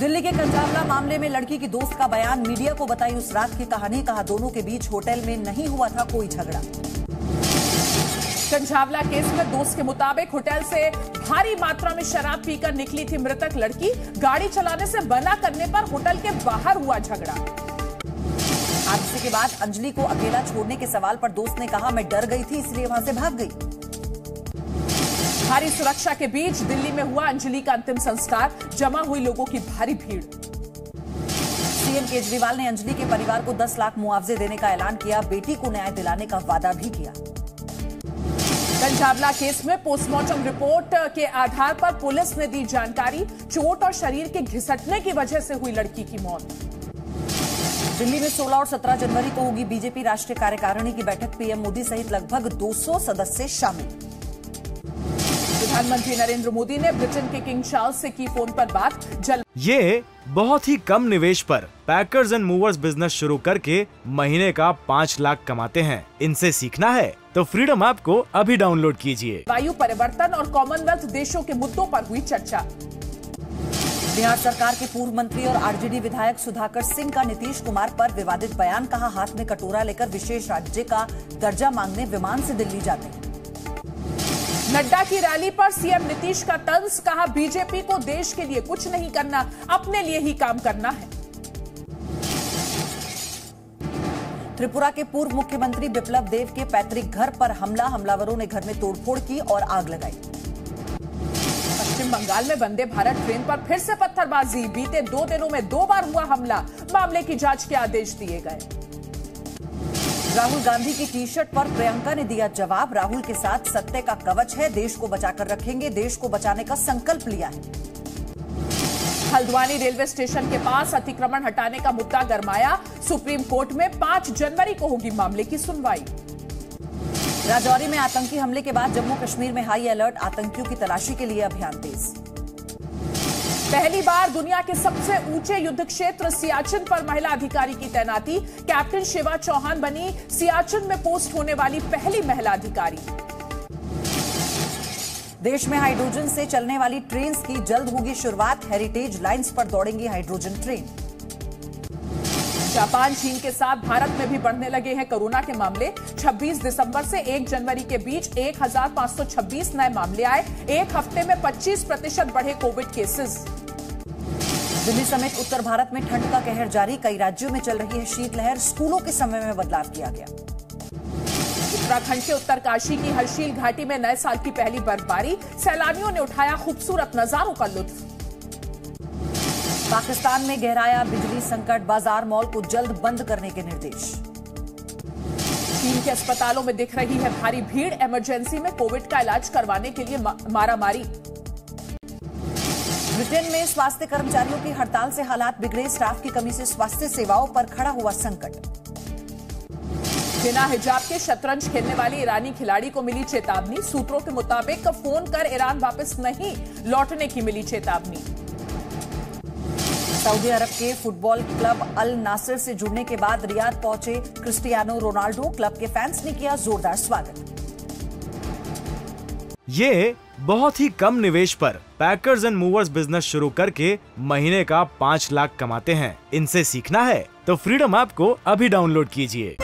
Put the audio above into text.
दिल्ली के कंझावला मामले में लड़की की दोस्त का बयान, मीडिया को बताई उस रात की कहानी। कहा दोनों के बीच होटल में नहीं हुआ था कोई झगड़ा। कंझावला केस में दोस्त के मुताबिक होटल से भारी मात्रा में शराब पीकर निकली थी मृतक लड़की। गाड़ी चलाने से मना करने पर होटल के बाहर हुआ झगड़ा। हादसे के बाद अंजलि को अकेला छोड़ने के सवाल पर दोस्त ने कहा, मैं डर गई थी इसलिए वहां से भाग गई। भारी सुरक्षा के बीच दिल्ली में हुआ अंजलि का अंतिम संस्कार, जमा हुई लोगों की भारी भीड़। सीएम केजरीवाल ने अंजलि के परिवार को 10 लाख मुआवजे देने का ऐलान किया, बेटी को न्याय दिलाने का वादा भी किया। कंझावला केस में पोस्टमार्टम रिपोर्ट के आधार पर पुलिस ने दी जानकारी, चोट और शरीर के घिसटने की वजह से हुई लड़की की मौत। दिल्ली में 16 और 17 जनवरी को होगी बीजेपी राष्ट्रीय कार्यकारिणी की बैठक, पीएम मोदी सहित लगभग 200 सदस्य शामिल। प्रधानमंत्री नरेंद्र मोदी ने ब्रिटेन के किंग चार्ल्स से की फोन पर बात। ये बहुत ही कम निवेश पर पैकर्स एंड मूवर्स बिजनेस शुरू करके महीने का 5 लाख कमाते हैं। इनसे सीखना है तो फ्रीडम ऐप को अभी डाउनलोड कीजिए। वायु परिवर्तन और कॉमनवेल्थ देशों के मुद्दों पर हुई चर्चा। बिहार सरकार के पूर्व मंत्री और आरजेडी विधायक सुधाकर सिंह का नीतीश कुमार पर विवादित बयान। कहा हाथ में कटोरा लेकर विशेष राज्य का दर्जा मांगने विमान से दिल्ली जाते हैं। नड्डा की रैली पर सीएम नीतीश का तंज। कहा बीजेपी को देश के लिए कुछ नहीं करना, अपने लिए ही काम करना है। त्रिपुरा के पूर्व मुख्यमंत्री बिप्लब देव के पैतृक घर पर हमला, हमलावरों ने घर में तोड़फोड़ की और आग लगाई। पश्चिम बंगाल में वंदे भारत ट्रेन पर फिर से पत्थरबाजी, बीते 2 दिनों में 2 बार हुआ हमला, मामले की जांच के आदेश दिए गए। राहुल गांधी की टी शर्ट पर प्रियंका ने दिया जवाब, राहुल के साथ सत्य का कवच है, देश को बचाकर रखेंगे, देश को बचाने का संकल्प लिया है। हल्द्वानी रेलवे स्टेशन के पास अतिक्रमण हटाने का मुद्दा गरमाया, सुप्रीम कोर्ट में 5 जनवरी को होगी मामले की सुनवाई। राजौरी में आतंकी हमले के बाद जम्मू कश्मीर में हाई अलर्ट, आतंकियों की तलाशी के लिए अभियान तेज। पहली बार दुनिया के सबसे ऊंचे युद्ध क्षेत्र सियाचिन पर महिला अधिकारी की तैनाती, कैप्टन शिवा चौहान बनी सियाचिन में पोस्ट होने वाली पहली महिला अधिकारी। देश में हाइड्रोजन से चलने वाली ट्रेन की जल्द होगी शुरुआत, हेरिटेज लाइंस पर दौड़ेंगी हाइड्रोजन ट्रेन। जापान चीन के साथ भारत में भी बढ़ने लगे हैं कोरोना के मामले। 26 दिसंबर से 1 जनवरी के बीच 1526 नए मामले आए, एक हफ्ते में 25% बढ़े कोविड केसेस। दिल्ली समेत उत्तर भारत में ठंड का कहर जारी, कई राज्यों में चल रही है शीतलहर, स्कूलों के समय में बदलाव किया गया। उत्तराखंड के उत्तरकाशी की हर्षिल घाटी में नए साल की पहली बर्फबारी, सैलानियों ने उठाया खूबसूरत नजारों का लुत्फ। पाकिस्तान में गहराया बिजली संकट, बाजार मॉल को जल्द बंद करने के निर्देश। चीन के अस्पतालों में दिख रही है भारी भीड़, इमरजेंसी में कोविड का इलाज करवाने के लिए मारामारी। ब्रिटेन में स्वास्थ्य कर्मचारियों की हड़ताल से हालात बिगड़े, स्टाफ की कमी से स्वास्थ्य सेवाओं पर खड़ा हुआ संकट। बिना हिजाब के शतरंज खेलने वाली ईरानी खिलाड़ी को मिली चेतावनी, सूत्रों के मुताबिक फोन कर ईरान वापस नहीं लौटने की मिली चेतावनी। सऊदी अरब के फुटबॉल क्लब अल नासिर से जुड़ने के बाद रियाद पहुंचे क्रिस्टियानो रोनाल्डो, क्लब के फैंस ने किया जोरदार स्वागत। ये बहुत ही कम निवेश पर पैकर्स एंड मूवर्स बिजनेस शुरू करके महीने का 5 लाख कमाते हैं। इनसे सीखना है तो फ्रीडम ऐप को अभी डाउनलोड कीजिए।